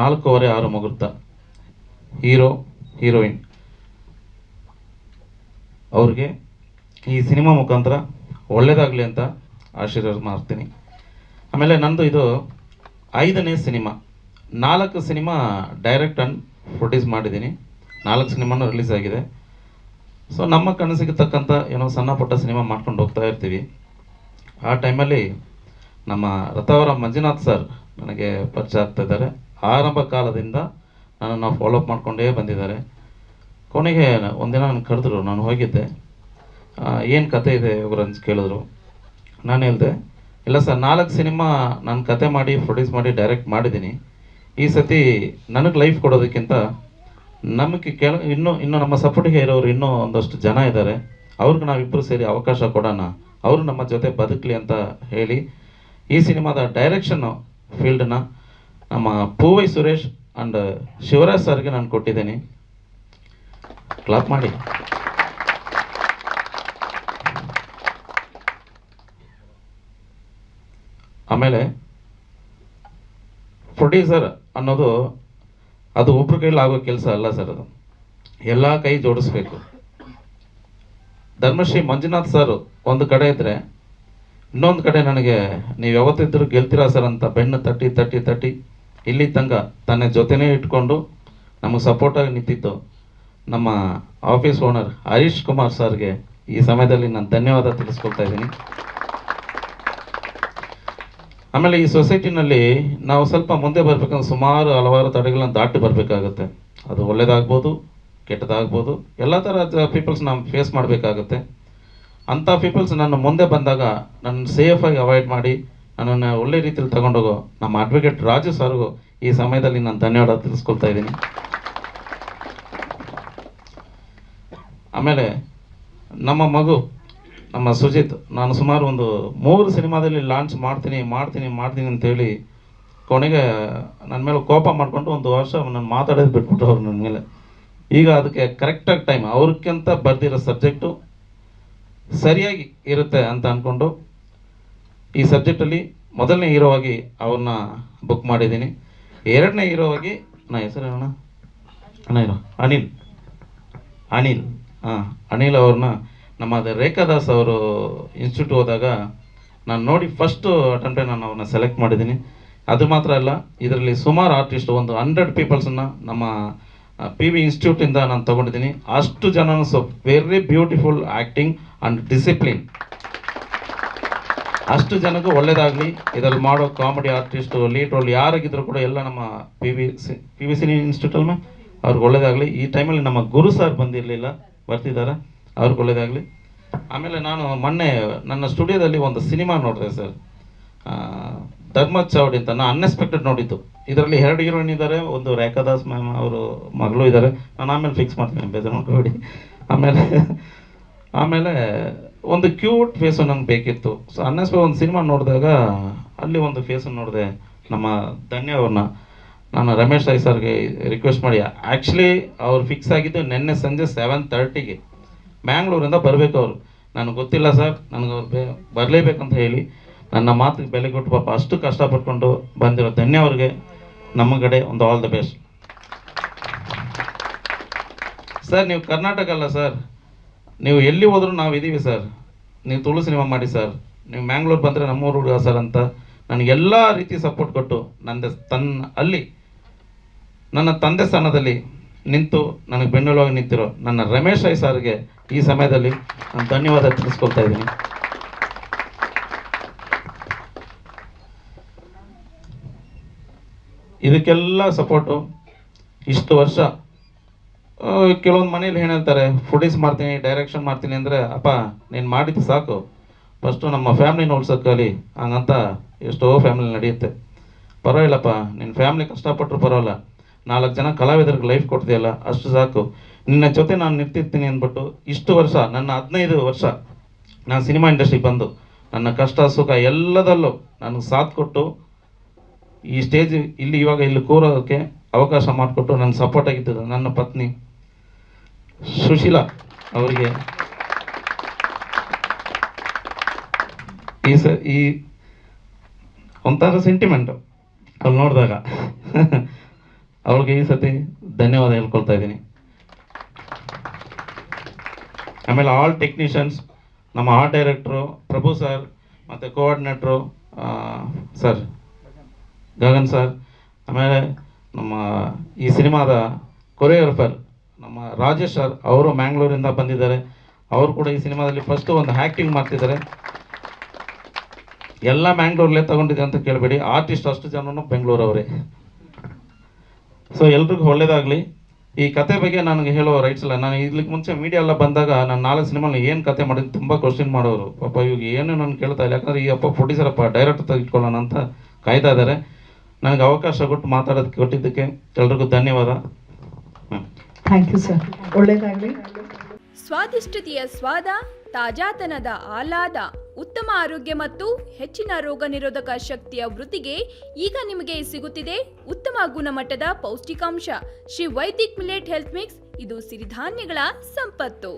4:15 6 ಮುಹೂರ್ತ. Hero heroine ಅವ್ರಿಗೆ ಈ ಸಿನಿಮಾ ಮುಖಾಂತರ ಒಳ್ಳೆಯದಾಗಲಿ ಅಂತ ಆಶೀರ್ವಾದ ಮಾಡ್ತೀನಿ. ಆಮೇಲೆ ನಂದು ಇದು 5ನೇ cinema. 4 cinema direct and produce ಮಾಡಿದ್ದೀನಿ. 4 ಸಿನಿಮಾನೂ ರಿಲೀಸ್ ಆಗಿದೆ. ಸೊ ನಮ್ಮ ಕನಸಿಗೆ ತಕ್ಕಂಥ ಏನೋ ಸಣ್ಣ ಪುಟ್ಟ ಸಿನಿಮಾ ಮಾಡ್ಕೊಂಡು ಹೋಗ್ತಾ ಇರ್ತೀವಿ. ಆ ಟೈಮಲ್ಲಿ ನಮ್ಮ ರಥವರ ಮಂಜುನಾಥ್ ಸರ್ ನನಗೆ ಪರಿಚಯ ಆಗ್ತಾ ಇದ್ದಾರೆ. ಆರಂಭ ಕಾಲದಿಂದ ನನ್ನನ್ನು ಫಾಲೋಅಪ್ ಮಾಡಿಕೊಂಡೇ ಬಂದಿದ್ದಾರೆ. ಕೊನೆಗೆ ಒಂದಿನ ನಾನು ಕರೆದ್ರು, ನಾನು ಹೋಗಿದ್ದೆ. ಏನು ಕತೆ ಇದೆ ಇವರು ಅಂತ ಕೇಳಿದ್ರು. ನಾನು ಹೇಳಿದೆ, ಇಲ್ಲ ಸರ್ 4 ಸಿನಿಮಾ ನಾನು ಕತೆ ಮಾಡಿ ಪ್ರೊಡ್ಯೂಸ್ ಮಾಡಿ ಡೈರೆಕ್ಟ್ ಮಾಡಿದ್ದೀನಿ. ಈ ಸತಿ ನನಗೆ ಲೈಫ್ ಕೊಡೋದಕ್ಕಿಂತ ನಮಗೆ ಇನ್ನೂ ನಮ್ಮ ಸಪೋರ್ಟಿಗೆ ಇರೋರು ಇನ್ನೂ ಒಂದಷ್ಟು ಜನ ಇದ್ದಾರೆ, ಅವ್ರಿಗೆ ನಾವಿಬ್ಬರು ಸೇರಿ ಅವಕಾಶ ಕೊಡೋಣ, ಅವರು ನಮ್ಮ ಜೊತೆ ಬದುಕಲಿ ಅಂತ ಹೇಳಿ ಈ ಸಿನಿಮಾದ ಡೈರೆಕ್ಷನ್ನು ಫೀಲ್ಡನ್ನ ನಮ್ಮ ಪೂವೈ ಸುರೇಶ್ ಆ್ಯಂಡ್ ಶಿವರಾಜ್ ಸರ್ಗೆ ನಾನು ಕೊಟ್ಟಿದ್ದೀನಿ. ಕ್ಲಾಪ್ ಮಾಡಿ. ಆಮೇಲೆ ಪ್ರೊಡ್ಯೂಸರ್ ಅನ್ನೋದು ಅದು ಒಬ್ರ ಕೈಲಿ ಆಗೋ ಕೆಲಸ ಅಲ್ಲ ಸರ್. ಅದು ಎಲ್ಲ ಕೈ ಜೋಡಿಸ್ಬೇಕು. ಧರ್ಮಶ್ರೀ ಮಂಜುನಾಥ್ ಸರ್ ಒಂದು ಕಡೆ ಇದ್ದರೆ, ಇನ್ನೊಂದು ಕಡೆ ನನಗೆ ನೀವು ಯಾವತ್ತಿದ್ದರೂ ಗೆಲ್ತೀರಾ ಸರ್ ಅಂತ ಬೆನ್ನು ತಟ್ಟಿ ತಟ್ಟಿ ತಟ್ಟಿ ಇಲ್ಲಿ ತನಕ ತನ್ನ ಜೊತೆನೇ ಇಟ್ಕೊಂಡು ನಮಗೆ ಸಪೋರ್ಟಾಗಿ ನಿಂತಿದ್ದು ನಮ್ಮ ಆಫೀಸ್ ಓನರ್ ಹರೀಶ್ ಕುಮಾರ್ ಸರ್ಗೆ ಈ ಸಮಯದಲ್ಲಿ ನಾನು ಧನ್ಯವಾದ ತಿಳಿಸ್ಕೊಳ್ತಾ ಇದ್ದೀನಿ. ಆಮೇಲೆ ಈ ಸೊಸೈಟಿನಲ್ಲಿ ನಾವು ಸ್ವಲ್ಪ ಮುಂದೆ ಬರಬೇಕಂದ್ರೆ ಸುಮಾರು ಹಲವಾರು ತಡೆಗಳನ್ನ ದಾಟಿ ಬರಬೇಕಾಗುತ್ತೆ. ಅದು ಒಳ್ಳೇದಾಗ್ಬೋದು, ಕೆಟ್ಟದಾಗ್ಬೋದು, ಎಲ್ಲ ಥರದ ಪೀಪಲ್ಸ್ ನಾವು ಫೇಸ್ ಮಾಡಬೇಕಾಗುತ್ತೆ. ಅಂಥ ಪೀಪಲ್ಸ್ ನನ್ನ ಮುಂದೆ ಬಂದಾಗ ನನ್ನ ಸೇಫಾಗಿ ಅವಾಯ್ಡ್ ಮಾಡಿ ನನ್ನನ್ನು ಒಳ್ಳೆ ರೀತಿಯಲ್ಲಿ ತಗೊಂಡೋಗೋ ನಮ್ಮ ಅಡ್ವೊಕೇಟ್ ರಾಜು ಸರ್ಗೂ ಈ ಸಮಯದಲ್ಲಿ ನಾನು ಧನ್ಯವಾದ ತಿಳಿಸ್ಕೊಳ್ತಾ ಇದ್ದೀನಿ. ಆಮೇಲೆ ನಮ್ಮ ಮಗು ನಮ್ಮ ಸುಜಿತ್, ನಾನು ಸುಮಾರು ಒಂದು 3 ಸಿನಿಮಾದಲ್ಲಿ ಲಾಂಚ್ ಮಾಡ್ತೀನಿ ಅಂತೇಳಿ ಕೊನೆಗೆ ನನ್ನ ಮೇಲೆ ಕೋಪ ಮಾಡಿಕೊಂಡು ಒಂದು ವರ್ಷ ನನ್ನ ಮಾತಾಡೋದು ಬಿಟ್ಬಿಟ್ಟು ಅವ್ರು ನನ್ನ ಮೇಲೆ. ಈಗ ಅದಕ್ಕೆ ಕರೆಕ್ಟಾಗಿ ಟೈಮ್ ಅವ್ರಿಗಿಂತ ಬರ್ದಿರೋ ಸಬ್ಜೆಕ್ಟು ಸರಿಯಾಗಿ ಇರುತ್ತೆ ಅಂತ ಅಂದ್ಕೊಂಡು ಈ ಸಬ್ಜೆಕ್ಟಲ್ಲಿ ಮೊದಲನೇ ಹೀರೋ ಆಗಿ ಅವ್ರನ್ನ ಬುಕ್ ಮಾಡಿದ್ದೀನಿ. 2ನೇ ಹೀರೋ ಆಗಿ ನಾ ಹೆಸರು ಹೀರೋ ಅನಿಲ್ ಅವ್ರನ್ನ ನಮ್ಮ ರೇಖಾದಾಸ್ ಅವರು ಇನ್ಸ್ಟಿಟ್ಯೂಟ್ ಹೋದಾಗ ನಾನು ನೋಡಿ ಫಸ್ಟು ಅಟೆಂಪ್ಟೇ ನಾನು ಅವ್ರನ್ನ ಸೆಲೆಕ್ಟ್ ಮಾಡಿದ್ದೀನಿ. ಅದು ಮಾತ್ರ ಅಲ್ಲ, ಇದರಲ್ಲಿ ಸುಮಾರು ಆರ್ಟಿಸ್ಟ್ ಒಂದು 100 ಪೀಪಲ್ಸನ್ನು ನಮ್ಮ PV ಇನ್ಸ್ಟಿಟ್ಯೂಟಿಂದ ನಾನು ತೊಗೊಂಡಿದ್ದೀನಿ. ಅಷ್ಟು ಜನನು very beautiful acting and discipline. ಅಷ್ಟು ಜನಕ್ಕೂ ಒಳ್ಳೇದಾಗಲಿ. ಇದರಲ್ಲಿ ಮಾಡೋ ಕಾಮಿಡಿ ಆರ್ಟಿಸ್ಟು, ಲೀಡ್ ರೋಲ್ ಯಾರಾಗಿದ್ದರೂ ಕೂಡ ಎಲ್ಲ ನಮ್ಮ PV ಇನ್ಸ್ಟಿಟ್ಯೂಟಲ್ಲಿ ಅವ್ರಿಗೆ ಒಳ್ಳೇದಾಗಲಿ. ಈ ಟೈಮಲ್ಲಿ ನಮ್ಮ ಗುರು ಸರ್ ಬರ್ತಿದ್ದಾರೆ, ಅವ್ರಿಗೆ ಒಳ್ಳೇದಾಗಲಿ. ಆಮೇಲೆ ನಾನು ಮೊನ್ನೆ ನನ್ನ ಸ್ಟುಡಿಯೋದಲ್ಲಿ ಒಂದು ಸಿನಿಮಾ ನೋಡಿದೆ ಸರ್, ಧರ್ಮ ಚಾವಡಿ ಅಂತ. ನಾನು ಅನ್ಎಕ್ಸ್ಪೆಕ್ಟೆಡ್ ನೋಡಿದ್ದು. ಇದರಲ್ಲಿ 2 ಹೀರೋಯಿನ್ ಇದ್ದಾರೆ, ಒಂದು ರೇಖಾದಾಸ್ ಮ್ಯಾಮ್ ಅವರು ಮಗಳು ಇದ್ದಾರೆ. ನಾನು ಆಮೇಲೆ ಫಿಕ್ಸ್ ಮಾಡ್ತೀನಿ, ಬೇಜಾರು ನೋಡ್ಕೊಬೇಡಿ. ಆಮೇಲೆ ಒಂದು ಕ್ಯೂಟ್ ಫೇಸು ನಂಗೆ ಬೇಕಿತ್ತು. ಸೊ ಅನ್ಎಕ್ಸ್ಪೆಕ್ಟ್ ಒಂದು ಸಿನಿಮಾ ನೋಡಿದಾಗ ಅಲ್ಲಿ ಒಂದು ಫೇಸನ್ನು ನೋಡಿದೆ, ನಮ್ಮ ಧನ್ಯ ಅವ್ರನ್ನ. ನಾನು ರಮೇಶ್ ರಾಯ್ ಸರ್ಗೆ ರಿಕ್ವೆಸ್ಟ್ ಮಾಡಿ, ಆ್ಯಕ್ಚುಲಿ ಅವ್ರು ಫಿಕ್ಸ್ ಆಗಿದ್ದು ನಿನ್ನೆ ಸಂಜೆ 7:30ಗೆ ಬ್ಯಾಂಗ್ಳೂರಿಂದ ಬರಬೇಕು ಅವರು. ನನಗೆ ಗೊತ್ತಿಲ್ಲ ಸರ್, ನನಗೆ ಅವ್ರು ಬರಲೇಬೇಕಂತ ಹೇಳಿ ನನ್ನ ಮಾತಿಗೆ ಬೆಲೆ ಕೊಟ್ಟು ಪಾಪ ಅಷ್ಟು ಕಷ್ಟಪಟ್ಕೊಂಡು ಬಂದಿರೋ ಧನ್ಯ ಅವ್ರಿಗೆ ನಮ್ಮ ಕಡೆ ಒಂದು ಆಲ್ ದ ಬೆಸ್ಟ್. ಸರ್ ನೀವು ಕರ್ನಾಟಕ ಅಲ್ಲ ಸರ್, ನೀವು ಎಲ್ಲಿ ಹೋದರೂ ನಾವು ಇದ್ದೀವಿ ಸರ್. ನೀವು ತುಳು ಸಿನಿಮಾ ಮಾಡಿ ಸರ್, ನೀವು ಮ್ಯಾಂಗ್ಳೂರು ಬಂದರೆ ನಮ್ಮೂರು ಹುಡುಗ ಸರ್ ಅಂತ ನನಗೆಲ್ಲ ರೀತಿ ಸಪೋರ್ಟ್ ಕೊಟ್ಟು ನನ್ನ ತಂದೆ ಸ್ಥಾನದಲ್ಲಿ ನಿಂತು ನನಗೆ ಬೆನ್ನೆಲುವಾಗಿ ನಿಂತಿರೋ ನನ್ನ ರಮೇಶ್ ರೈ ಸರ್ಗೆ ಈ ಸಮಯದಲ್ಲಿ ನಾನು ಧನ್ಯವಾದ ತಿಳಿಸ್ಕೊಳ್ತಾ ಇದ್ದೀನಿ. ಇದಕ್ಕೆಲ್ಲ ಸಪೋರ್ಟು ಇಷ್ಟು ವರ್ಷ. ಕೆಲವೊಂದು ಮನೇಲಿ ಏನು ಹೇಳ್ತಾರೆ, ಪ್ರೊಡ್ಯೂಸ್ ಮಾಡ್ತೀನಿ, ಡೈರೆಕ್ಷನ್ ಮಾಡ್ತೀನಿ ಅಂದರೆ, ಅಪ್ಪ ನೀನು ಮಾಡಿದ್ದು ಸಾಕು, ಫಸ್ಟು ನಮ್ಮ ಫ್ಯಾಮ್ಲಿ ನೋಡ್ಸೋಕ್ಕಲ್ಲಿ ಹಂಗಂತ ಎಷ್ಟೋ ಫ್ಯಾಮಿಲಿ ನಡೆಯುತ್ತೆ. ಪರವಾಗಿಲ್ಲಪ್ಪ, ನಿನ್ನ ಫ್ಯಾಮ್ಲಿ ಕಷ್ಟಪಟ್ಟರು ಪರವಾಗಿಲ್ಲ, 4 ಜನ ಕಲಾವಿದರಿಗೆ ಲೈಫ್ ಕೊಡ್ತೀಯಲ್ಲ ಅಷ್ಟು ಸಾಕು, ನಿನ್ನ ಜೊತೆ ನಾನು ನಿಂತಿರ್ತೀನಿ ಅಂದ್ಬಿಟ್ಟು ಇಷ್ಟು ವರ್ಷ, ನನ್ನ 15 ವರ್ಷ ನಾನು ಸಿನಿಮಾ ಇಂಡಸ್ಟ್ರಿಗೆ ಬಂದು ನನ್ನ ಕಷ್ಟ ಸುಖ ಎಲ್ಲದಲ್ಲೂ ನನಗೆ ಸಾಥ್ ಕೊಟ್ಟು ಈ ಸ್ಟೇಜ್ ಇಲ್ಲಿ ಕೂರೋದಕ್ಕೆ ಅವಕಾಶ ಮಾಡಿಕೊಟ್ಟು ನನ್ನ ಸಪೋರ್ಟ್ ಆಗಿದ್ದು ನನ್ನ ಪತ್ನಿ ಸುಶೀಲಾ ಅವರಿಗೆ ಈ ಒಂಥರ ಸೆಂಟಿಮೆಂಟು ಅಲ್ಲಿ ನೋಡಿದಾಗ ಅವ್ರಿಗೆ ಈ ಸತಿ ಧನ್ಯವಾದ ಹೇಳ್ಕೊಳ್ತಾ ಇದ್ದೀನಿ. ಆಮೇಲೆ ಆಲ್ ಟೆಕ್ನಿಷಿಯನ್ಸ್, ನಮ್ಮ ಆರ್ಟ್ ಡೈರೆಕ್ಟ್ರು ಪ್ರಭು ಸರ್ ಮತ್ತು ಕೋಆರ್ಡಿನೇಟ್ರು ಸರ್ ಗಗನ್ ಸರ್, ಆಮೇಲೆ ನಮ್ಮ ಈ ಸಿನಿಮಾದ ಕೊರಿಯೋಗ್ರಫರ್ ನಮ್ಮ ರಾಜೇಶ್ ಸರ್, ಅವರು ಮ್ಯಾಂಗ್ಳೂರಿಂದ ಬಂದಿದ್ದಾರೆ. ಅವರು ಕೂಡ ಈ ಸಿನಿಮಾದಲ್ಲಿ ಫಸ್ಟು ಒಂದು ಆ್ಯಕ್ಟಿಂಗ್ ಮಾಡ್ತಿದ್ದಾರೆ. ಎಲ್ಲ ಮ್ಯಾಂಗ್ಳೂರಲ್ಲೇ ತಗೊಂಡಿದೆ ಅಂತ ಕೇಳಬೇಡಿ, ಆರ್ಟಿಸ್ಟ್ ಅಷ್ಟು ಜನನು ಬೆಂಗಳೂರವರೇ. ಸೊ ಎಲ್ರಿಗೂ ಒಳ್ಳೇದಾಗಲಿ. ಈ ಕತೆ ಬಗ್ಗೆ ನನಗೆ ಹೇಳೋ ರೈಟ್ಸ್ ಇಲ್ಲ. ನಾನು ಇಲ್ಲಿಗೆ ಮುಂಚೆ ಮೀಡಿಯಾ ಎಲ್ಲ ಬಂದಾಗ ನಾನು 4 ಸಿನಿಮಾಲಿ ಏನು ಕತೆ ಮಾಡಿದ್ದು ತುಂಬ ಕ್ವಶನ್ ಮಾಡೋರು. ಪಾಪ ಇವಾಗ ಏನು ನಾನು ಕೇಳ್ತಾ ಇಲ್ಲ, ಯಾಕಂದರೆ ಈ ಪ್ರೊಡ್ಯೂಸರಪ್ಪ ಡೈರೆಕ್ಟರ್ ತೆಗೆದುಕೊಳ್ಳೋಣ ಅಂತ ಕಾಯ್ತಾ ಇದ್ದಾರೆ. ನನಗೆ ಅವಕಾಶ ಕೊಟ್ಟು ಮಾತಾಡೋದಕ್ಕೆ ಕೊಟ್ಟಿದ್ದಕ್ಕೆ ಎಲ್ರಿಗೂ ಧನ್ಯವಾದ. ಥ್ಯಾಂಕ್ ಯು ಸರ್, ಒಳ್ಳೆಯದಾಗಲಿ. ಸ್ವಾದಿಷ್ಟತೆಯ ಸ್ವಾದ, ತಾಜಾತನದ ಆಹ್ಲಾದ, ಉತ್ತಮ ಆರೋಗ್ಯ ಮತ್ತು ಹೆಚ್ಚಿನ ರೋಗ ನಿರೋಧಕ ಶಕ್ತಿಯ ವೃದ್ಧಿಗೆ ಈಗ ನಿಮಗೆ ಸಿಗುತ್ತಿದೆ ಉತ್ತಮ ಗುಣಮಟ್ಟದ ಪೌಷ್ಟಿಕಾಂಶ Shri Vaidik millet health mix. ಇದು ಸಿರಿಧಾನ್ಯಗಳ ಸಂಪತ್ತು.